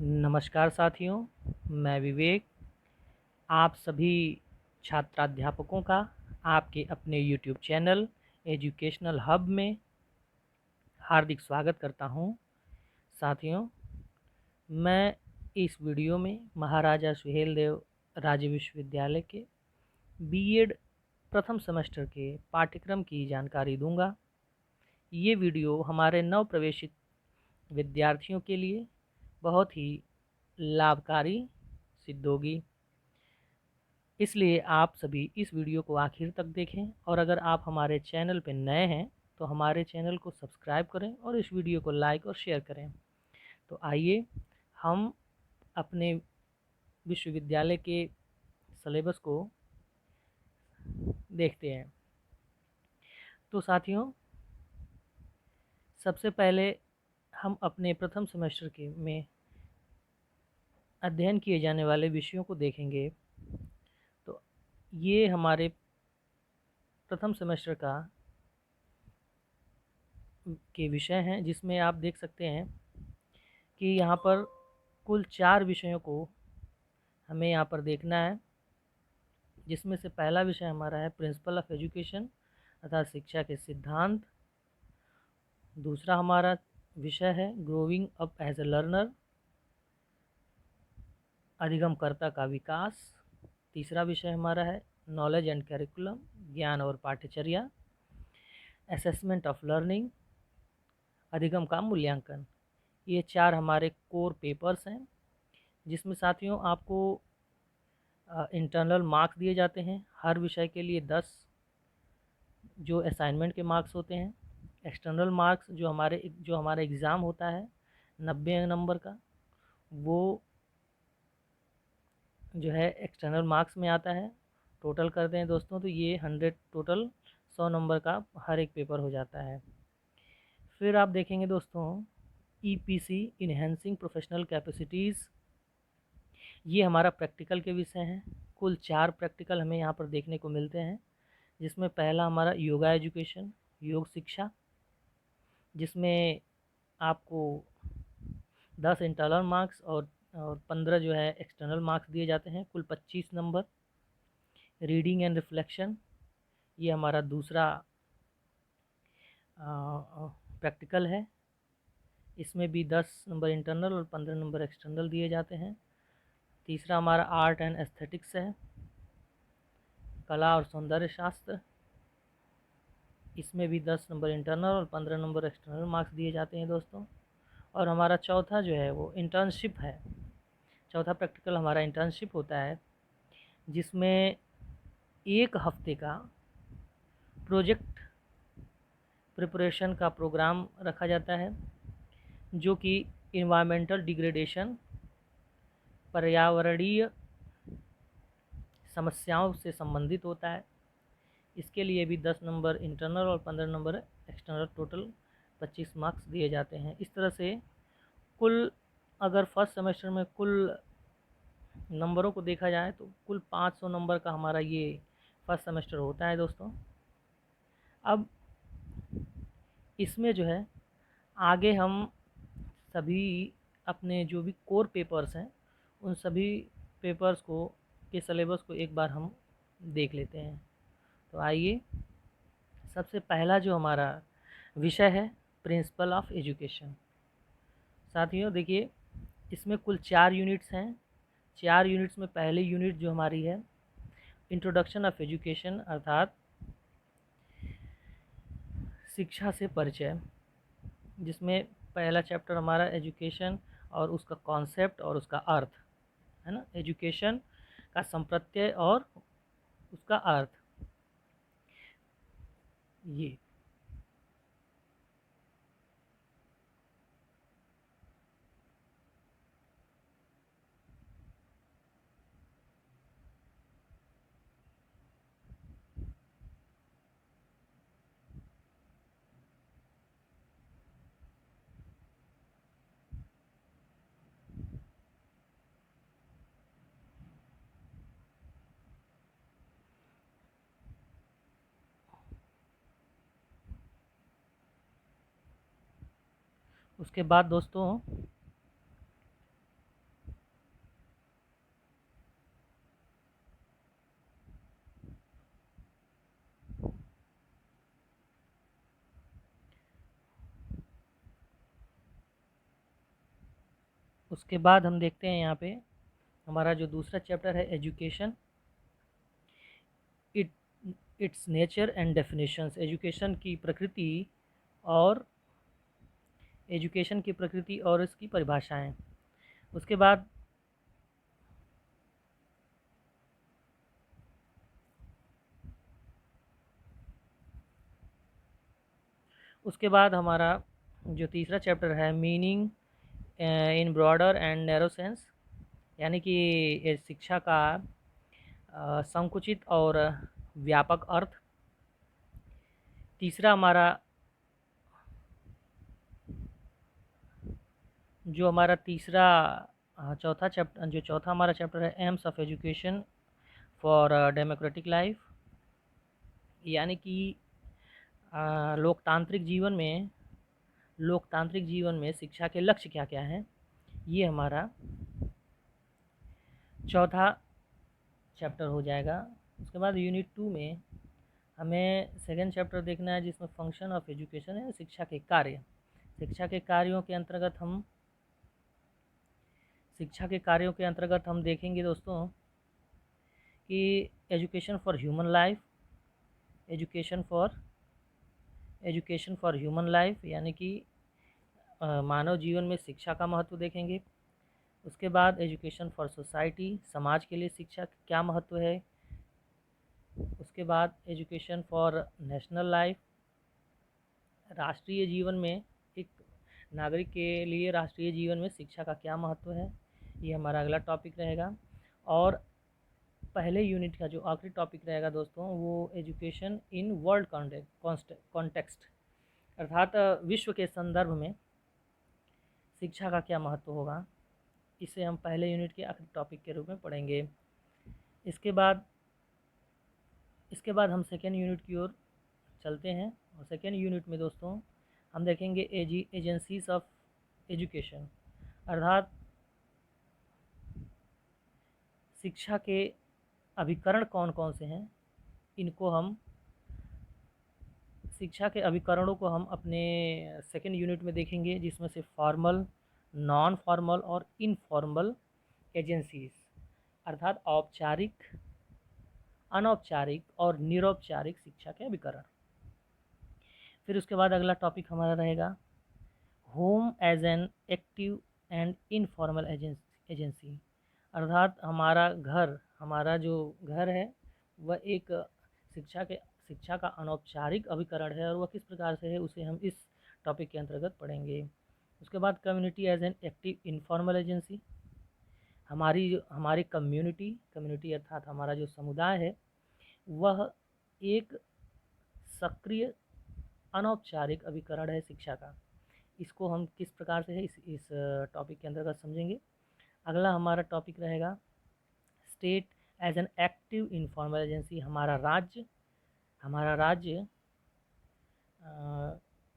नमस्कार साथियों, मैं विवेक आप सभी छात्राध्यापकों का आपके अपने यूट्यूब चैनल एजुकेशनल हब में हार्दिक स्वागत करता हूं। साथियों, मैं इस वीडियो में महाराजा सुहेलदेव राज्य विश्वविद्यालय के बीएड प्रथम सेमेस्टर के पाठ्यक्रम की जानकारी दूंगा। ये वीडियो हमारे नव प्रवेशित विद्यार्थियों के लिए बहुत ही लाभकारी सिद्ध होगी, इसलिए आप सभी इस वीडियो को आखिर तक देखें। और अगर आप हमारे चैनल पर नए हैं तो हमारे चैनल को सब्सक्राइब करें और इस वीडियो को लाइक और शेयर करें। तो आइए हम अपने विश्वविद्यालय के सिलेबस को देखते हैं। तो साथियों, सबसे पहले हम अपने प्रथम सेमेस्टर के में अध्ययन किए जाने वाले विषयों को देखेंगे। तो ये हमारे प्रथम सेमेस्टर के विषय हैं, जिसमें आप देख सकते हैं कि यहाँ पर कुल 4 विषयों को हमें यहाँ पर देखना है, जिसमें से पहला विषय हमारा है प्रिंसिपल ऑफ एजुकेशन अर्थात शिक्षा के सिद्धांत। दूसरा हमारा विषय है growing up as a learner, अधिगमकर्ता का विकास। तीसरा विषय हमारा है नॉलेज एंड करिकुलम, ज्ञान और पाठ्यचर्या। असेसमेंट ऑफ लर्निंग, अधिगम का मूल्यांकन। ये 4 हमारे कोर पेपर्स हैं, जिसमें साथियों आपको इंटरनल मार्क्स दिए जाते हैं। हर विषय के लिए 10 जो असाइनमेंट के मार्क्स होते हैं। एक्सटर्नल मार्क्स जो हमारा एग्ज़ाम होता है 90 नंबर का, वो जो है एक्सटर्नल मार्क्स में आता है। टोटल करते हैं दोस्तों तो ये 100 टोटल 100 नंबर का हर एक पेपर हो जाता है। फिर आप देखेंगे दोस्तों ईपीसी इन्हेंसिंग प्रोफेशनल कैपेसिटीज़, ये हमारा प्रैक्टिकल के विषय हैं। कुल 4 प्रैक्टिकल हमें यहाँ पर देखने को मिलते हैं, जिसमें पहला हमारा योगा एजुकेशन, योग शिक्षा, जिसमें आपको 10 इंटरनल मार्क्स और 15 जो है एक्सटर्नल मार्क्स दिए जाते हैं, कुल 25 नंबर। रीडिंग एंड रिफ्लेक्शन, ये हमारा दूसरा प्रैक्टिकल है। इसमें भी 10 नंबर इंटरनल और 15 नंबर एक्सटर्नल दिए जाते हैं। तीसरा हमारा आर्ट एंड एस्थेटिक्स है, कला और सौंदर्य शास्त्र। इसमें भी 10 नंबर इंटरनल और 15 नंबर एक्सटर्नल मार्क्स दिए जाते हैं दोस्तों। और हमारा चौथा जो है वो इंटर्नशिप है। चौथा प्रैक्टिकल हमारा इंटर्नशिप होता है, जिसमें 1 हफ्ते का प्रोजेक्ट प्रिपरेशन का प्रोग्राम रखा जाता है, जो कि इन्वायरमेंटल डिग्रेडेशन, पर्यावरणीय समस्याओं से संबंधित होता है। इसके लिए भी 10 नंबर इंटरनल और 15 नंबर एक्सटर्नल, टोटल 25 मार्क्स दिए जाते हैं। इस तरह से कुल अगर फर्स्ट सेमेस्टर में कुल नंबरों को देखा जाए तो कुल 500 नंबर का हमारा ये फर्स्ट सेमेस्टर होता है दोस्तों। अब इसमें जो है आगे हम सभी अपने जो भी कोर पेपर्स हैं उन सभी पेपर्स को के सिलेबस को एक बार हम देख लेते हैं। तो आइए, सबसे पहला जो हमारा विषय है प्रिंसिपल ऑफ एजुकेशन। साथियों देखिए, इसमें कुल 4 यूनिट्स हैं। 4 यूनिट्स में पहली यूनिट जो हमारी है इंट्रोडक्शन ऑफ एजुकेशन अर्थात शिक्षा से परिचय, जिसमें पहला चैप्टर हमारा एजुकेशन और उसका कॉन्सेप्ट और उसका अर्थ है ना, एजुकेशन का संप्रत्यय और उसका अर्थ। ये उसके बाद दोस्तों उसके बाद हम देखते हैं यहाँ पे हमारा जो दूसरा चैप्टर है education, it it's nature and definitions. और एजुकेशन की प्रकृति और इसकी परिभाषाएं। उसके बाद हमारा जो तीसरा चैप्टर है meaning in broader and narrow sense, यानी कि शिक्षा का संकुचित और व्यापक अर्थ। तीसरा हमारा जो हमारा तीसरा चौथा हमारा चैप्टर है AIIMS of education for democratic life, यानी कि लोकतांत्रिक जीवन में शिक्षा के लक्ष्य क्या क्या हैं। ये हमारा चौथा चैप्टर हो जाएगा। उसके बाद यूनिट 2 में हमें सेकंड चैप्टर देखना है जिसमें फंक्शन ऑफ एजुकेशन है, शिक्षा के कार्य। शिक्षा के कार्यों के अंतर्गत हम देखेंगे दोस्तों कि एजुकेशन फॉर ह्यूमन लाइफ यानी कि मानव जीवन में शिक्षा का महत्व देखेंगे। उसके बाद एजुकेशन फॉर सोसाइटी, समाज के लिए शिक्षा का क्या महत्व है। उसके बाद एजुकेशन फॉर नेशनल लाइफ, राष्ट्रीय जीवन में एक नागरिक के लिए राष्ट्रीय जीवन में शिक्षा का क्या महत्व है। ये हमारा अगला टॉपिक रहेगा। और पहले यूनिट का जो आखिरी टॉपिक रहेगा दोस्तों वो एजुकेशन इन वर्ल्ड कॉन्टेक्स्ट, अर्थात विश्व के संदर्भ में शिक्षा का क्या महत्व होगा। इसे हम पहले यूनिट के आखिरी टॉपिक के रूप में पढ़ेंगे। इसके बाद हम सेकेंड यूनिट की ओर चलते हैं और सेकेंड यूनिट में दोस्तों हम देखेंगे एजेंसीज ऑफ एजुकेशन, अर्थात शिक्षा के अभिकरण कौन कौन से हैं। शिक्षा के अभिकरणों को हम अपने सेकेंड यूनिट में देखेंगे, जिसमें से फॉर्मल, नॉन फॉर्मल और इनफॉर्मल एजेंसीज, अर्थात औपचारिक, अनौपचारिक और निरौपचारिक शिक्षा के अभिकरण। फिर उसके बाद अगला टॉपिक हमारा रहेगा home as an active and informal agency, अर्थात हमारा जो घर है वह एक शिक्षा का अनौपचारिक अभिकरण है और वह किस प्रकार से है उसे हम इस टॉपिक के अंतर्गत पढ़ेंगे। उसके बाद community as an active informal agency, हमारी कम्युनिटी अर्थात हमारा जो समुदाय है वह एक सक्रिय अनौपचारिक अभिकरण है शिक्षा का। इसको हम किस प्रकार से है इस टॉपिक के अंतर्गत समझेंगे। अगला हमारा टॉपिक रहेगा state as an active informal agency, हमारा राज्य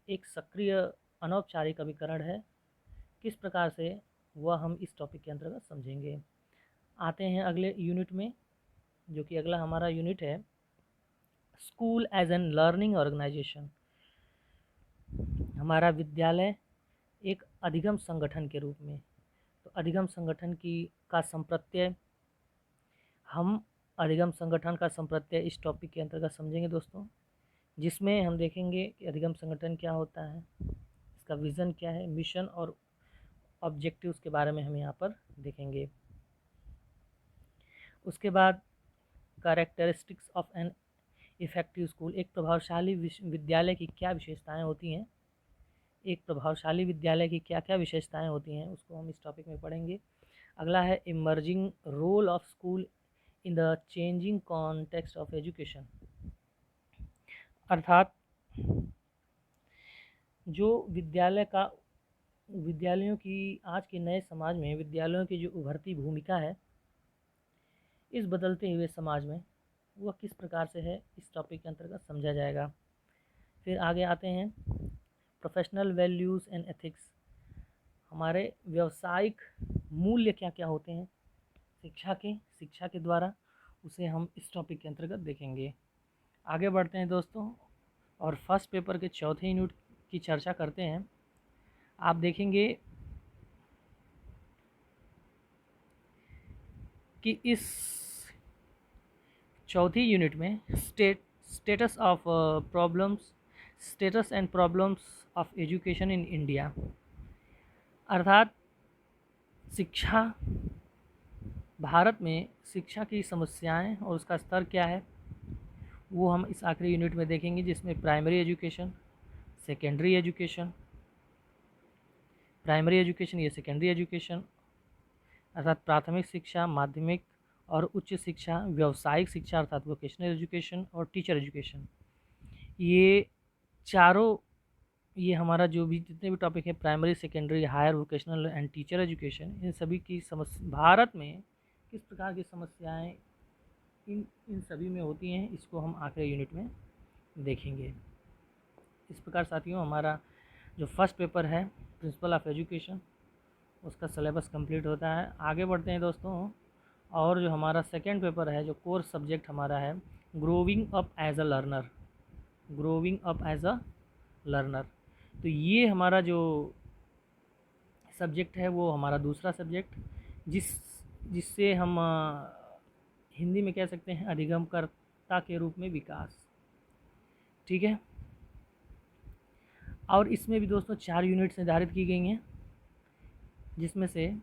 एक सक्रिय अनौपचारिक अभिकरण है, किस प्रकार से वह हम इस टॉपिक के अंतर्गत समझेंगे। आते हैं अगले यूनिट में, जो कि अगला हमारा यूनिट है school as an learning organisation, हमारा विद्यालय एक अधिगम संगठन के रूप में। तो अधिगम संगठन का संप्रत्यय इस टॉपिक के अंतर्गत समझेंगे दोस्तों, जिसमें हम देखेंगे कि अधिगम संगठन क्या होता है, इसका विज़न क्या है, मिशन और ऑब्जेक्टिव्स के बारे में हम यहाँ पर देखेंगे। उसके बाद characteristics of an effective school, एक प्रभावशाली विद्यालय की क्या विशेषताएं होती हैं, क्या क्या विशेषताएं होती हैं उसको हम इस टॉपिक में पढ़ेंगे। अगला है emerging role of school in the changing context of education, अर्थात जो विद्यालयों की आज के नए समाज में विद्यालयों की जो उभरती भूमिका है इस बदलते हुए समाज में वह किस प्रकार से है, इस टॉपिक के अंतर्गत समझा जाएगा। फिर आगे आते हैं प्रोफेशनल वैल्यूज़ एंड एथिक्स, हमारे व्यावसायिक मूल्य क्या क्या होते हैं शिक्षा के द्वारा, उसे हम इस टॉपिक के अंतर्गत देखेंगे। आगे बढ़ते हैं दोस्तों और फर्स्ट पेपर के चौथे यूनिट की चर्चा करते हैं। आप देखेंगे कि इस चौथी यूनिट में status of problems status and problems of education in India, अर्थात शिक्षा, भारत में शिक्षा की समस्याएं और उसका स्तर क्या है, वो हम इस आखिरी यूनिट में देखेंगे, जिसमें primary education, secondary education, primary education या सेकेंडरी एजुकेशन अर्थात प्राथमिक शिक्षा, माध्यमिक और उच्च शिक्षा, व्यावसायिक शिक्षा अर्थात वोकेशनल एजुकेशन और टीचर एजुकेशन, ये चारों, ये हमारा जो भी जितने भी टॉपिक है primary, secondary, higher vocational and teacher education, इन सभी की समस्या भारत में किस प्रकार की समस्याएं इन सभी में होती हैं, इसको हम आखिरी यूनिट में देखेंगे। इस प्रकार साथियों हमारा जो फर्स्ट पेपर है प्रिंसिपल ऑफ एजुकेशन, उसका सिलेबस कंप्लीट होता है। आगे बढ़ते हैं दोस्तों, और जो हमारा सेकेंड पेपर है, जो कोर्स सब्जेक्ट हमारा है growing up as a learner, growing up as a learner, तो ये हमारा जो सब्जेक्ट है वो हमारा दूसरा सब्जेक्ट, जिससे हम हिंदी में कह सकते हैं अधिगमकर्ता के रूप में विकास। ठीक है, और इसमें भी दोस्तों 4 यूनिट्स निर्धारित की गई हैं, जिसमें से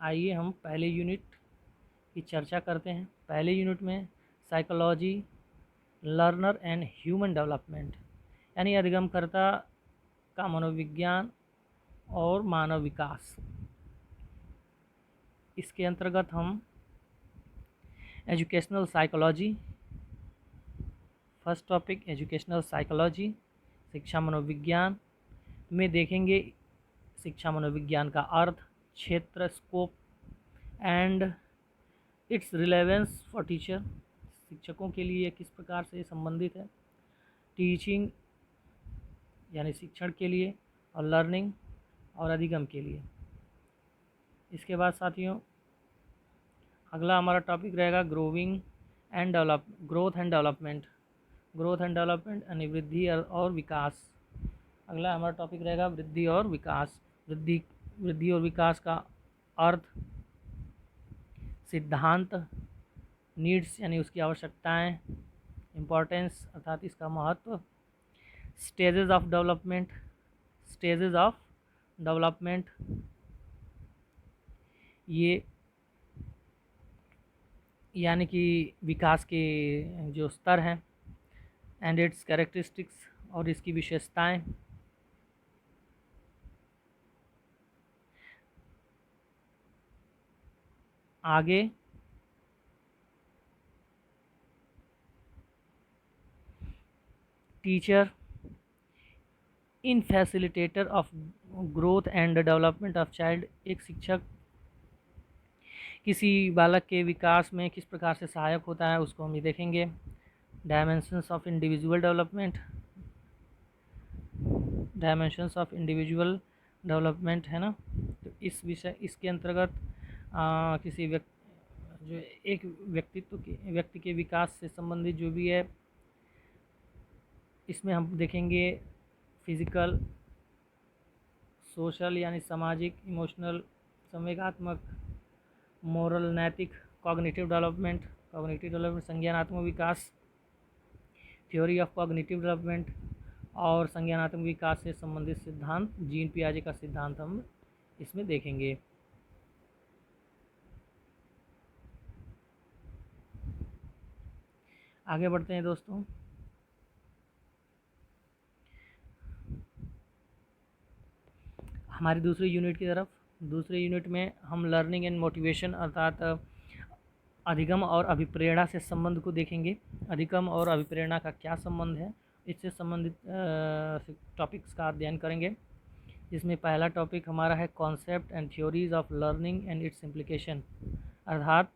आइए हम पहले यूनिट की चर्चा करते हैं। पहले यूनिट में psychology, learner and human development, यानी अधिगमकर्ता का मनोविज्ञान और मानव विकास, इसके अंतर्गत हम educational psychology, first topic educational psychology, शिक्षा मनोविज्ञान में देखेंगे शिक्षा मनोविज्ञान का अर्थ, क्षेत्र, scope and it's relevance for teacher, शिक्षकों के लिए किस प्रकार से संबंधित है, टीचिंग यानी शिक्षण के लिए, और लर्निंग और अधिगम के लिए। इसके बाद साथियों अगला हमारा टॉपिक रहेगा growth and development, growth and development यानी वृद्धि और विकास। अगला हमारा टॉपिक रहेगा वृद्धि और विकास। वृद्धि और विकास का अर्थ, सिद्धांत, नीड्स यानी उसकी आवश्यकताएं, इम्पोर्टेंस अर्थात इसका महत्व, स्टेजेस ऑफ डेवलपमेंट, ये यानी कि विकास के जो स्तर हैं, एंड इट्स कैरेक्टरिस्टिक्स और इसकी विशेषताएं। आगे teacher in facilitator of growth and development of child, एक शिक्षक किसी बालक के विकास में किस प्रकार से सहायक होता है उसको हम ये देखेंगे। डायमेंशंस ऑफ इंडिविजुअल डेवलपमेंट है ना, तो इस विषय इसके अंतर्गत किसी जो एक व्यक्ति के विकास से संबंधित जो भी है, इसमें हम देखेंगे फिजिकल, सोशल यानी सामाजिक, इमोशनल संवेगात्मक, मोरल नैतिक, कॉग्निटिव डेवलपमेंट संज्ञानात्मक विकास, थ्योरी ऑफ कॉग्निटिव डेवलपमेंट और संज्ञानात्मक विकास से संबंधित सिद्धांत, जीन पियाजे का सिद्धांत हम इसमें देखेंगे। आगे बढ़ते हैं दोस्तों, हमारी दूसरी यूनिट की तरफ। दूसरे यूनिट में हम लर्निंग एंड मोटिवेशन अर्थात अधिगम और अभिप्रेरणा से संबंध को देखेंगे। अधिगम और अभिप्रेरणा का क्या संबंध है, इससे संबंधित टॉपिक्स का अध्ययन करेंगे, जिसमें पहला टॉपिक हमारा है concept and theories of learning and it's implication, अर्थात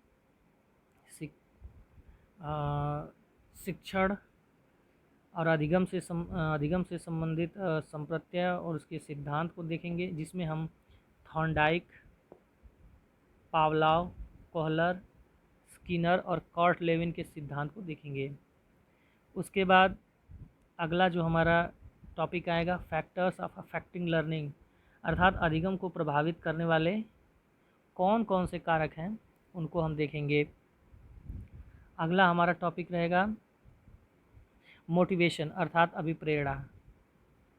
शिक्षण और अधिगम से संबंधित संप्रत्यय और उसके सिद्धांत को देखेंगे, जिसमें हम थॉर्नडाइक, पावलोव, कोहलर, स्किनर और कॉर्ट लेविन के सिद्धांत को देखेंगे। उसके बाद अगला जो हमारा टॉपिक आएगा फैक्टर्स ऑफ अफेक्टिंग लर्निंग, अर्थात अधिगम को प्रभावित करने वाले कौन कौन से कारक हैं उनको हम देखेंगे। अगला हमारा टॉपिक रहेगा मोटिवेशन अर्थात अभिप्रेरणा।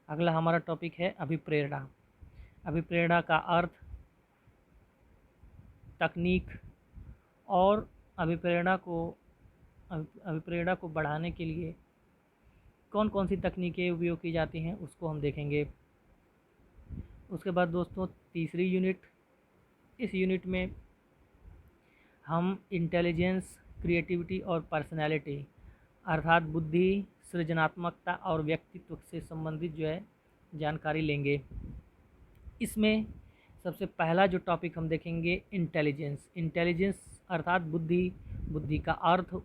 अगला हमारा टॉपिक है अभिप्रेरणा। अभिप्रेरणा का अर्थ, तकनीक और अभिप्रेरणा को बढ़ाने के लिए कौन कौन सी तकनीकें उपयोग की जाती हैं उसको हम देखेंगे। उसके बाद दोस्तों तीसरी यूनिट, इस यूनिट में हम इंटेलिजेंस, क्रिएटिविटी और पर्सनैलिटी अर्थात बुद्धि, सृजनात्मकता और व्यक्तित्व से संबंधित जो है जानकारी लेंगे। इसमें सबसे पहला जो टॉपिक हम देखेंगे इंटेलिजेंस। इंटेलिजेंस अर्थात बुद्धि, बुद्धि का अर्थ,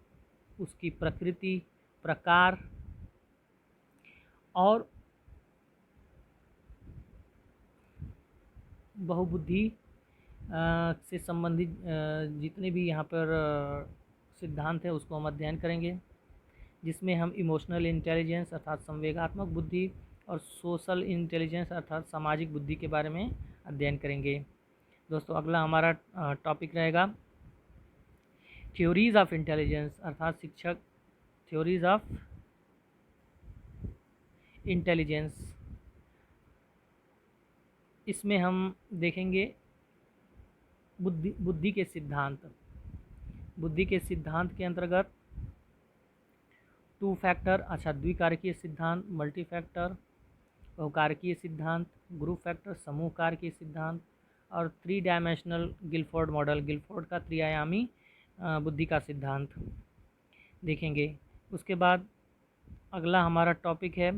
उसकी प्रकृति, प्रकार और बहुबुद्धि से संबंधित जितने भी यहाँ पर सिद्धांत है उसको हम अध्ययन करेंगे, जिसमें हम इमोशनल इंटेलिजेंस अर्थात संवेगात्मक बुद्धि और सोशल इंटेलिजेंस अर्थात सामाजिक बुद्धि के बारे में अध्ययन करेंगे। दोस्तों अगला हमारा टॉपिक रहेगा थ्योरीज ऑफ इंटेलिजेंस अर्थात शिक्षक थ्योरीज ऑफ इंटेलिजेंस। इसमें हम देखेंगे बुद्धि के सिद्धांत। बुद्धि के सिद्धांत के अंतर्गत टू फैक्टर द्विकारकीय सिद्धांत, मल्टी फैक्टर बहुकारकीय सिद्धांत, ग्रुप फैक्टर समूह कारकीय सिद्धांत और 3 डायमेंशनल गिलफोर्ड मॉडल, गिलफोर्ड का त्रिआयामी बुद्धि का सिद्धांत देखेंगे। उसके बाद अगला हमारा टॉपिक है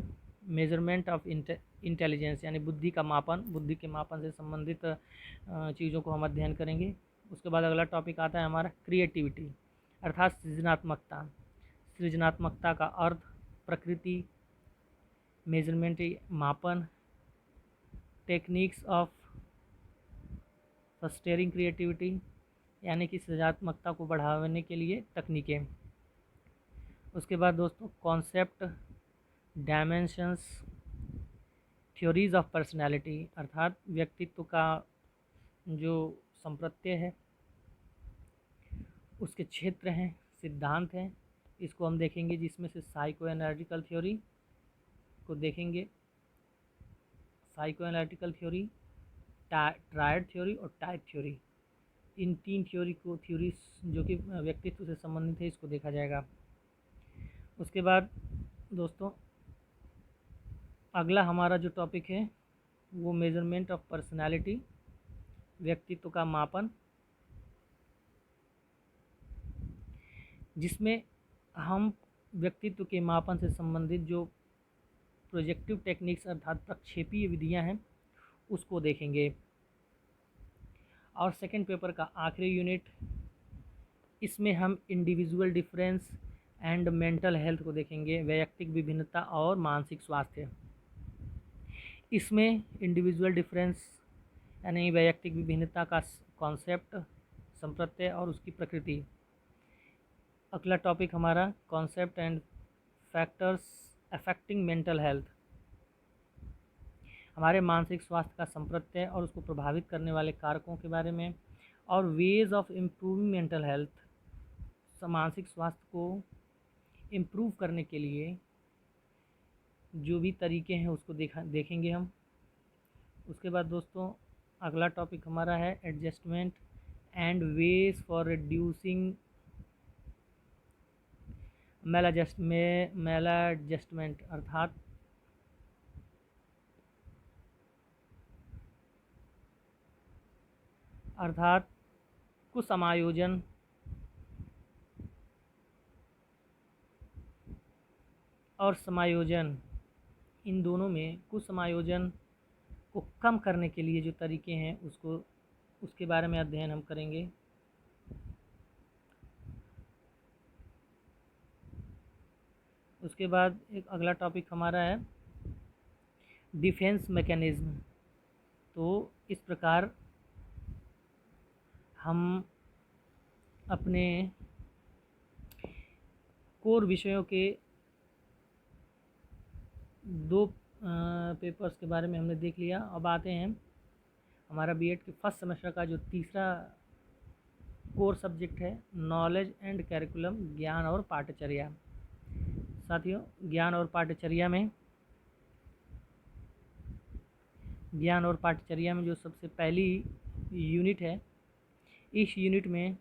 मेजरमेंट ऑफ इंटेलिजेंस यानी बुद्धि का मापन। बुद्धि के मापन से संबंधित चीज़ों को हम अध्ययन करेंगे। उसके बाद अगला टॉपिक आता है हमारा क्रिएटिविटी अर्थात सृजनात्मकता। सृजनात्मकता का अर्थ, प्रकृति, मेजरमेंट मापन, टेक्निक्स ऑफ फस्टेरिंग क्रिएटिविटी यानी कि सृजनात्मकता को बढ़ाने के लिए तकनीकें। उसके बाद दोस्तों concept, dimensions, theories of personality अर्थात व्यक्तित्व का जो संप्रत्यय है उसके क्षेत्र हैं, सिद्धांत हैं, इसको हम देखेंगे, जिसमें से साइको एनालिटिकल थ्योरी को देखेंगे। Psycho analytical theory, triad theory और टाइप थ्योरी, इन 3 थ्योरीज जो कि व्यक्तित्व से संबंधित है इसको देखा जाएगा। उसके बाद दोस्तों अगला हमारा जो टॉपिक है वो मेजरमेंट ऑफ पर्सनालिटी, व्यक्तित्व का मापन, जिसमें हम व्यक्तित्व के मापन से संबंधित जो प्रोजेक्टिव टेक्निक्स अर्थात प्रक्षेपीय विधियां हैं उसको देखेंगे। और सेकंड पेपर का आखिरी यूनिट, इसमें हम individual difference and mental health को देखेंगे, वैयक्तिक विभिन्नता और मानसिक स्वास्थ्य। इसमें इंडिविजुअल डिफरेंस यानी वैयक्तिक विभिन्नता का कॉन्सेप्ट, संप्रत्यय और उसकी प्रकृति। अगला टॉपिक हमारा concept and factors affecting mental health, हमारे मानसिक स्वास्थ्य का संप्रत्यय और उसको प्रभावित करने वाले कारकों के बारे में, और ways of improving mental health, मानसिक स्वास्थ्य को इम्प्रूव करने के लिए जो भी तरीके हैं उसको देखेंगे हम। उसके बाद दोस्तों अगला टॉपिक हमारा है adjustment and ways for reducing maladjustment अर्थात कुसमायोजन और समायोजन, इन दोनों में कुसमायोजन को कम करने के लिए जो तरीके हैं उसके बारे में अध्ययन हम करेंगे। उसके बाद एक अगला टॉपिक हमारा है डिफेंस मैकेनिज्म। तो इस प्रकार हम अपने कोर विषयों के 2 पेपर्स के बारे में हमने देख लिया। अब आते हैं हमारा बीएड के फर्स्ट सेमेस्टर का जो तीसरा कोर सब्जेक्ट है नॉलेज एंड कैरिकुलम, ज्ञान और पाठ्यचर्या। साथियों, ज्ञान और पाठ्यचर्या में जो सबसे पहली यूनिट है, इस यूनिट में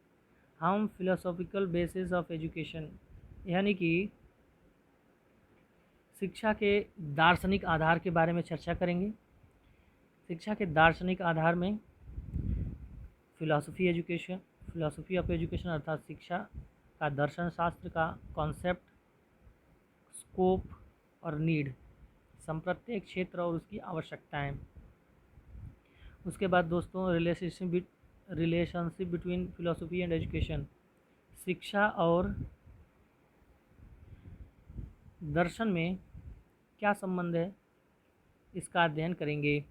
हम फिलोसॉफिकल बेसिस ऑफ एजुकेशन यानी कि शिक्षा के दार्शनिक आधार के बारे में चर्चा करेंगे। शिक्षा के दार्शनिक आधार में फिलॉसफी ऑफ एजुकेशन अर्थात शिक्षा का दर्शन शास्त्र का कॉन्सेप्ट, स्कोप और नीड, संप्रत्येक क्षेत्र और उसकी आवश्यकताएं। उसके बाद दोस्तों relationship between philosophy and education, शिक्षा और दर्शन में क्या संबंध है, इसका अध्ययन करेंगे।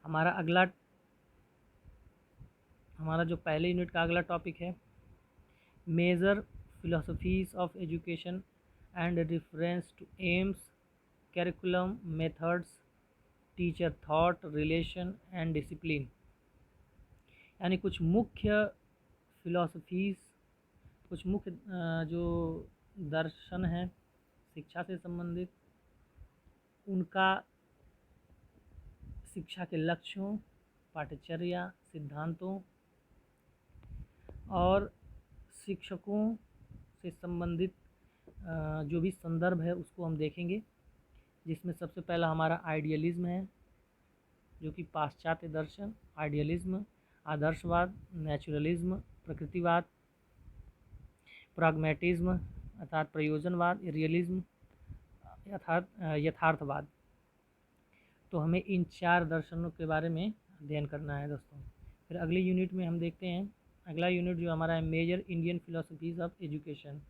हमारा जो पहले यूनिट का अगला टॉपिक है major philosophies of education and reference to aims, curriculum, methods, teacher taught, relation and discipline, यानी कुछ मुख्य फिलोसफीज, कुछ मुख्य जो दर्शन हैं शिक्षा से संबंधित, उनका शिक्षा के लक्ष्यों, पाठ्यचर्या, सिद्धांतों और शिक्षकों से संबंधित जो भी संदर्भ है उसको हम देखेंगे, जिसमें सबसे पहला हमारा आइडियलिज्म है, जो कि पाश्चात्य दर्शन, आइडियलिज्म, आदर्शवाद, नेचुरलिज्म, प्रकृतिवाद, प्राग्मेटिज्म अर्थात प्रयोजनवाद, रियलिज्म अर्थात यथार्थवाद। तो हमें इन 4 दर्शनों के बारे में अध्ययन करना है दोस्तों। फिर अगली यूनिट में हम देखते हैं, अगला यूनिट जो हमारा है major Indian philosophies of education,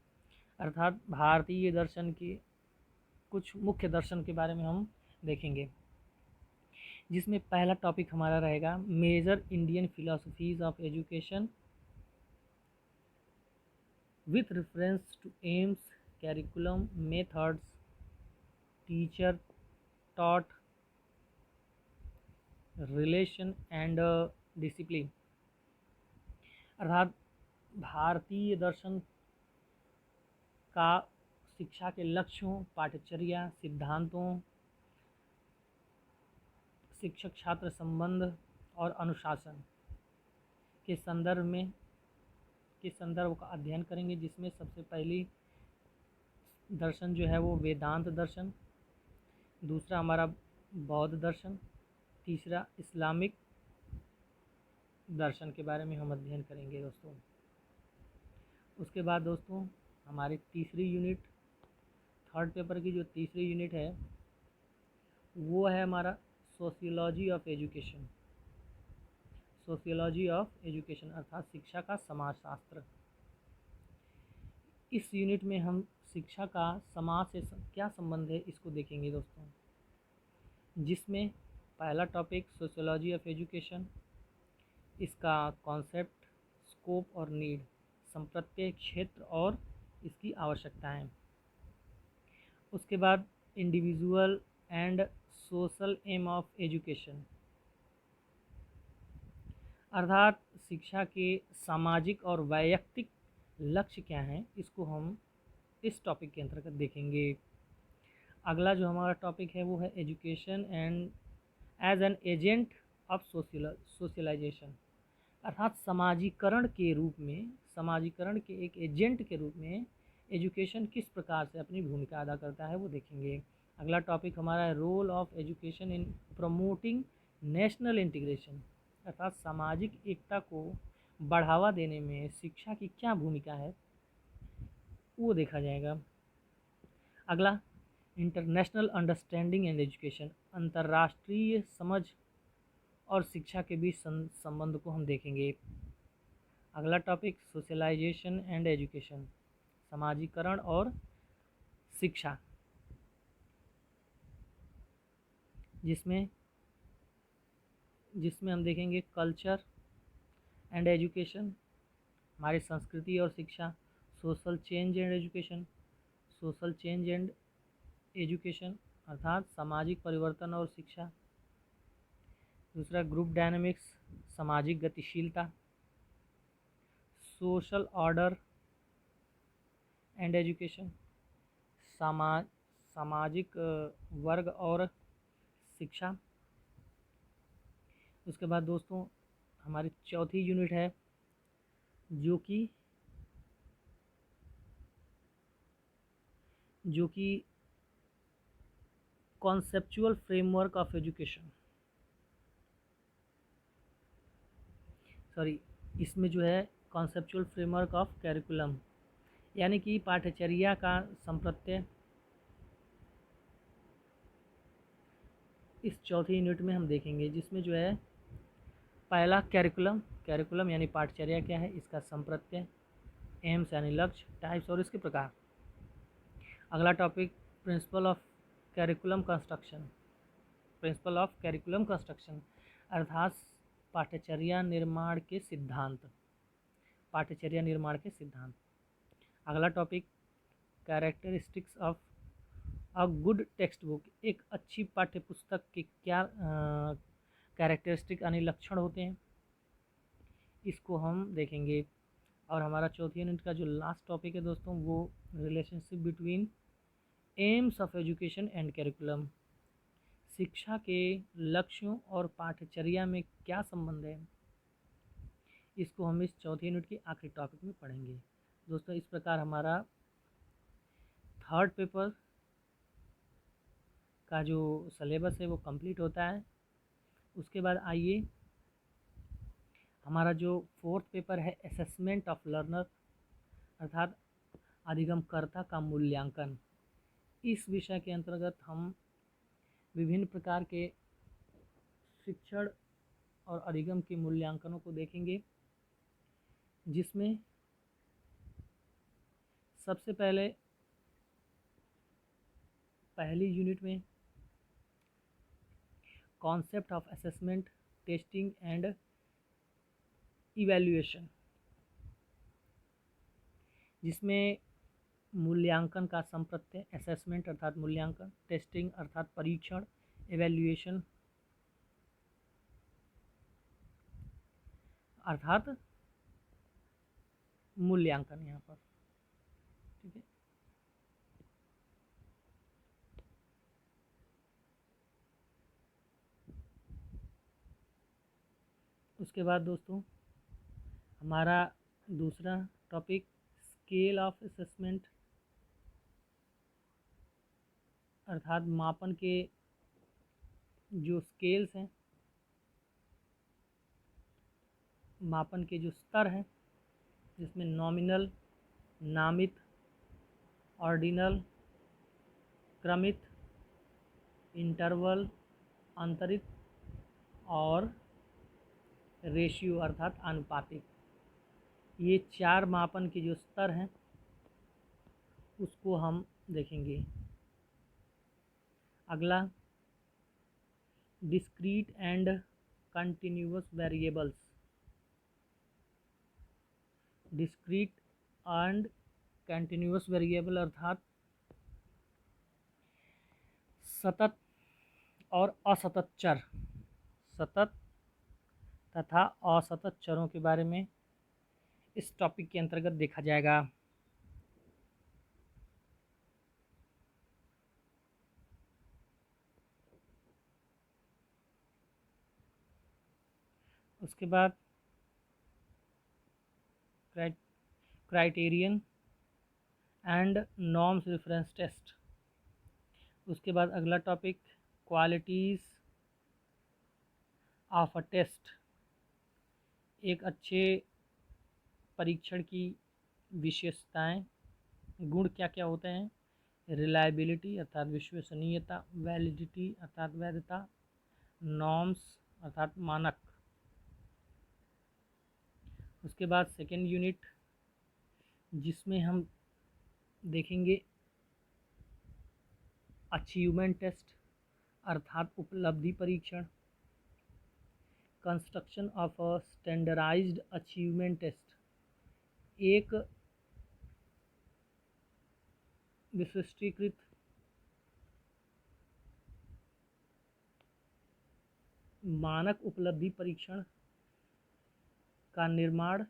अर्थात भारतीय दर्शन के कुछ मुख्य दर्शन के बारे में हम देखेंगे, जिसमें पहला टॉपिक हमारा रहेगा major Indian philosophies of education with reference to aims, curriculum, methods, teacher taught, relation and discipline, अर्थात भारतीय दर्शन का शिक्षा के लक्ष्यों, पाठ्यचर्या, सिद्धांतों, शिक्षक छात्र संबंध और अनुशासन के संदर्भ का अध्ययन करेंगे, जिसमें सबसे पहली दर्शन जो है वो वेदांत दर्शन, दूसरा हमारा बौद्ध दर्शन, तीसरा इस्लामिक दर्शन के बारे में हम अध्ययन करेंगे दोस्तों। उसके बाद दोस्तों हमारी तीसरी यूनिट, थर्ड पेपर की जो तीसरी यूनिट है वो है हमारा सोशियोलॉजी ऑफ एजुकेशन अर्थात शिक्षा का समाजशास्त्र। इस यूनिट में हम शिक्षा का समाज से क्या संबंध है इसको देखेंगे दोस्तों, जिसमें पहला टॉपिक सोशियोलॉजी ऑफ एजुकेशन, इसका कॉन्सेप्ट, स्कोप और नीड, संप्रत्येक क्षेत्र और इसकी आवश्यकताएं। उसके बाद individual and social aim of education, अर्थात शिक्षा के सामाजिक और वैयक्तिक लक्ष्य क्या हैं, इसको हम इस टॉपिक के अंतर्गत देखेंगे। अगला जो हमारा टॉपिक है वो है education and as an agent of socialisation, अर्थात समाजीकरण के एक एजेंट के रूप में एजुकेशन किस प्रकार से अपनी भूमिका अदा करता है वो देखेंगे। अगला टॉपिक हमारा है role of education in promoting national integration, अर्थात सामाजिक एकता को बढ़ावा देने में शिक्षा की क्या भूमिका है वो देखा जाएगा। अगला इंटरनेशनल अंडरस्टैंडिंग एंड एजुकेशन, अंतर्राष्ट्रीय समझ और शिक्षा के बीच संबंध को हम देखेंगे। अगला टॉपिक सोशलाइजेशन एंड एजुकेशन, समाजीकरण और शिक्षा, जिसमें हम देखेंगे कल्चर एंड एजुकेशन, हमारी संस्कृति और शिक्षा, सोशल चेंज एंड एजुकेशन अर्थात सामाजिक परिवर्तन और शिक्षा। दूसरा ग्रुप डायनामिक्स, सामाजिक गतिशीलता, सोशल ऑर्डर एंड एजुकेशन, सामाजिक वर्ग और शिक्षा। उसके बाद दोस्तों हमारी चौथी यूनिट है जो कि conceptual framework of education, sorry इसमें जो है कॉन्सेप्चुअल फ्रेमवर्क ऑफ कैरिकुलम, यानी कि पाठ्यचर्या का संप्रत्यय। इस चौथी यूनिट में हम देखेंगे, जिसमें जो है पहला कैरिकुलम यानी पाठ्यचर्या क्या है, इसका संप्रत्यय, एम्स यानी लक्ष्य, टाइप्स और इसके प्रकार। अगला topic principle of curriculum construction, अर्थात पाठ्यचर्या निर्माण के सिद्धांत। अगला topic characteristics of a good text book, एक अच्छी पाठ्यपुस्तक के क्या कैरेक्टरिस्टिक यानी लक्षण होते हैं, इसको हम देखेंगे। और हमारा चौथी यूनिट का जो लास्ट टॉपिक है दोस्तों, वो relationship between AIIMS of education and curriculum, शिक्षा के लक्ष्यों और पाठ्यचर्या में क्या संबंध है, इसको हम इस चौथी यूनिट के आखिरी टॉपिक में पढ़ेंगे। दोस्तों इस प्रकार हमारा थर्ड पेपर का जो सिलेबस है वो कंप्लीट होता है। उसके बाद आइए हमारा जो फोर्थ पेपर है असेसमेंट ऑफ लर्नर, अर्थात अधिगमकर्ता का मूल्यांकन। इस विषय के अंतर्गत हम विभिन्न प्रकार के शिक्षण और अधिगम के मूल्यांकनों को देखेंगे, जिसमें सबसे पहली यूनिट में concept of assessment, testing and evaluation, जिसमें मूल्यांकन का संप्रत्यय, असेसमेंट अर्थात मूल्यांकन, टेस्टिंग अर्थात परीक्षण, इवैल्यूएशन अर्थात मूल्यांकन यहाँ पर, ठीक है। उसके बाद दोस्तों हमारा दूसरा टॉपिक स्केल ऑफ असेसमेंट, अर्थात मापन के जो स्केल्स हैं, मापन के जो स्तर हैं, जिसमें नॉमिनल, नामित, ऑर्डिनल, क्रमित, इंटरवल, अंतरित और रेशियो अर्थात आनुपातिक, ये चार मापन के जो स्तर हैं उसको हम देखेंगे। अगला discrete and continuous variables, discrete and continuous variable अर्थात सतत और असतत चर, सतत तथा असतत चरों के बारे में इस टॉपिक के अंतर्गत देखा जाएगा। उसके बाद criterion and norms reference test. उसके बाद अगला topic qualities of a test, एक अच्छे परीक्षण की विशेषताएं, गुण क्या क्या होते हैं, रिलायबिलिटी अर्थात विश्वसनीयता, वैलिडिटी अर्थात वैधता, नॉर्म्स अर्थात मानक। उसके बाद सेकेंड यूनिट, जिसमें हम देखेंगे अचीवमेंट टेस्ट अर्थात उपलब्धि परीक्षण, construction of a standardised achievement test, एक विशिष्टीकृत मानक उपलब्धि परीक्षण का निर्माण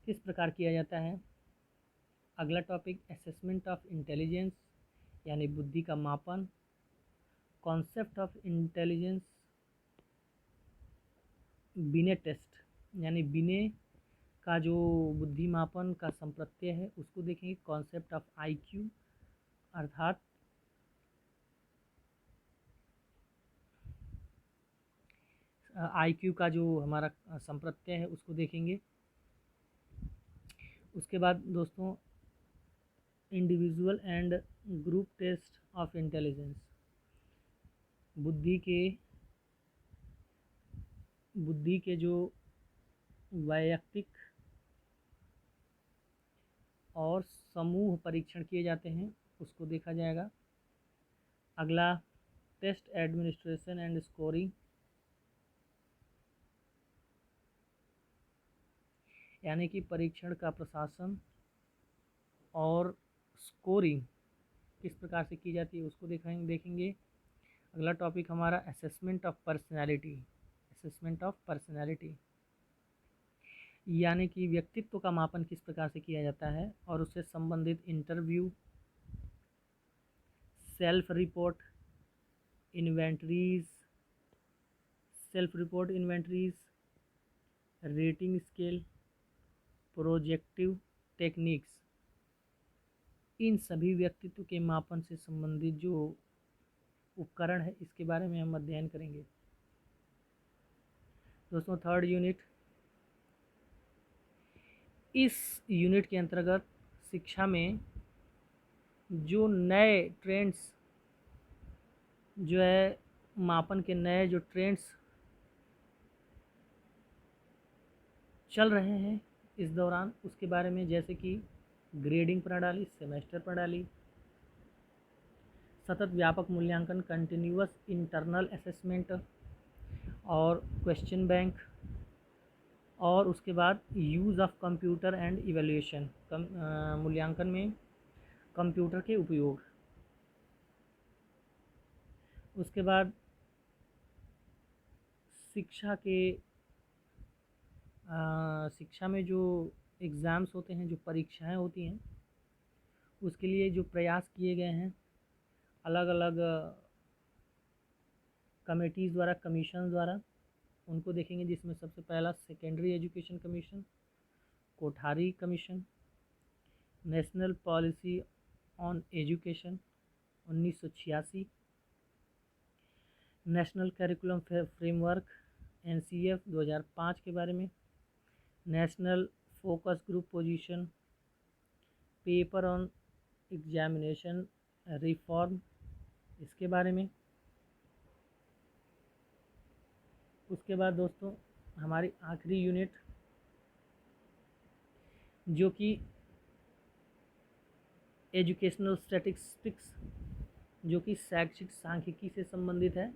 किस प्रकार किया जाता है। अगला टॉपिक असेसमेंट ऑफ इंटेलिजेंस यानी बुद्धि का मापन। कॉन्सेप्ट ऑफ इंटेलिजेंस बिने टेस्ट यानी बिने का जो बुद्धि मापन का संप्रत्यय है उसको देखेंगे। कॉन्सेप्ट ऑफ आईक्यू अर्थात आईक्यू का जो हमारा संप्रत्यय है उसको देखेंगे। उसके बाद दोस्तों individual and group test of intelligence, बुद्धि के जो वैयक्तिक और समूह परीक्षण किए जाते हैं उसको देखा जाएगा। अगला टेस्ट एडमिनिस्ट्रेशन एंड स्कोरिंग यानी कि परीक्षण का प्रशासन और स्कोरिंग किस प्रकार से की जाती है उसको देखेंगे। अगला टॉपिक हमारा असेसमेंट ऑफ पर्सनैलिटी यानी कि व्यक्तित्व का मापन किस प्रकार से किया जाता है और उससे संबंधित interview, self report inventories, rating scale, projective techniques, इन सभी व्यक्तित्व के मापन से संबंधित जो उपकरण है इसके बारे में हम अध्ययन करेंगे। दोस्तों थर्ड यूनिट, इस यूनिट के अंतर्गत शिक्षा में जो नए ट्रेंड्स जो है मापन के नए जो ट्रेंड्स चल रहे हैं इस दौरान उसके बारे में, जैसे कि ग्रेडिंग प्रणाली, सेमेस्टर प्रणाली, सतत व्यापक मूल्यांकन, कंटिन्यूअस इंटरनल असेसमेंट और क्वेश्चन बैंक, और उसके बाद use of computer and evaluation, मूल्यांकन में कंप्यूटर के उपयोग। उसके बाद शिक्षा में जो एग्ज़ाम्स होते हैं, जो परीक्षाएं होती हैं, उसके लिए जो प्रयास किए गए हैं अलग अलग कमेटीज़ द्वारा, कमीशन द्वारा, उनको देखेंगे। जिसमें सबसे पहला secondary education commission, Kothari commission, national policy on education 1986, national curriculum framework NCF 2005 के बारे में, national focus group position, paper on examination reform, इसके बारे में। उसके बाद दोस्तों हमारी आखिरी यूनिट जो कि एजुकेशनल स्टैटिस्टिक्स, जो कि शैक्षिक सांख्यिकी से संबंधित है।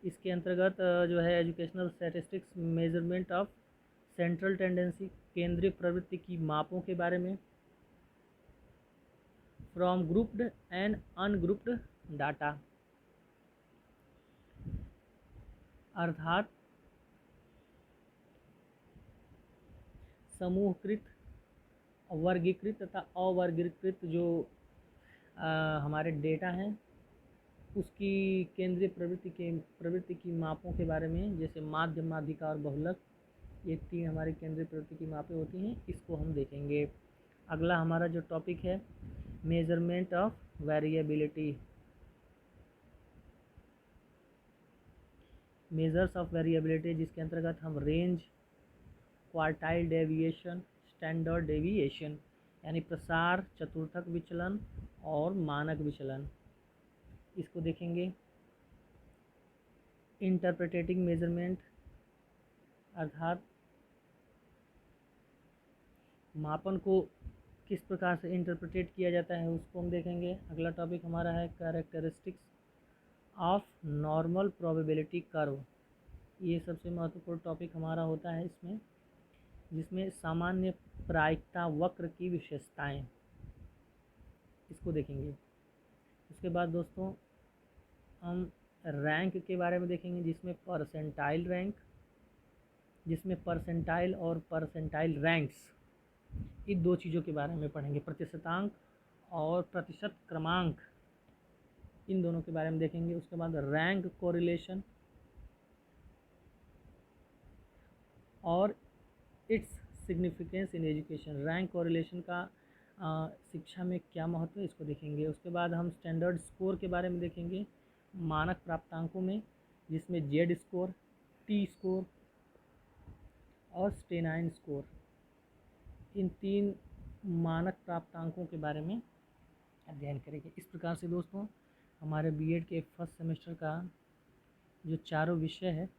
इसके अंतर्गत जो है educational statistics measurement of central tendency, केंद्रीय प्रवृत्ति की मापों के बारे में, from grouped and ungrouped data, अर्थात समूहकृत, वर्गीकृत तथा अवर्गीकृत जो हमारे डेटा हैं उसकी केंद्रीय प्रवृत्ति की मापों के बारे में, जैसे माध्य, माध्यिका और बहुलक, ये 3 हमारी केंद्रीय प्रवृत्ति की मापें होती हैं, इसको हम देखेंगे। अगला हमारा जो टॉपिक है measurement of variability, measures of variability, जिसके अंतर्गत हम range, quartile deviation, standard deviation यानी प्रसार, चतुर्थक विचलन और मानक विचलन, इसको देखेंगे। इंटरप्रेटेटिंग मेजरमेंट अर्थात मापन को किस प्रकार से इंटरप्रेटेट किया जाता है उसको हम देखेंगे। अगला टॉपिक हमारा है characteristics of normal probability curve, ये सबसे महत्वपूर्ण टॉपिक हमारा होता है इसमें, जिसमें सामान्य प्रायिकता वक्र की विशेषताएं, इसको देखेंगे। उसके बाद दोस्तों हम रैंक के बारे में देखेंगे, जिसमें परसेंटाइल रैंक, जिसमें परसेंटाइल और परसेंटाइल रैंक्स इन दो चीज़ों के बारे में पढ़ेंगे, प्रतिशतांक और प्रतिशत क्रमांक, इन दोनों के बारे में देखेंगे। उसके बाद रैंक कोरिलेशन और its significance in education. Rank correlation का शिक्षा में क्या महत्व है, इसको देखेंगे। उसके बाद हम स्टैंडर्ड स्कोर के बारे में देखेंगे, मानक प्राप्तांकों में, जिसमें जेड स्कोर, टी स्कोर और स्टेनाइन स्कोर, इन 3 मानक प्राप्तांकों के बारे में अध्ययन करेंगे। इस प्रकार से दोस्तों हमारे बीएड के फर्स्ट सेमेस्टर का जो चारों विषय है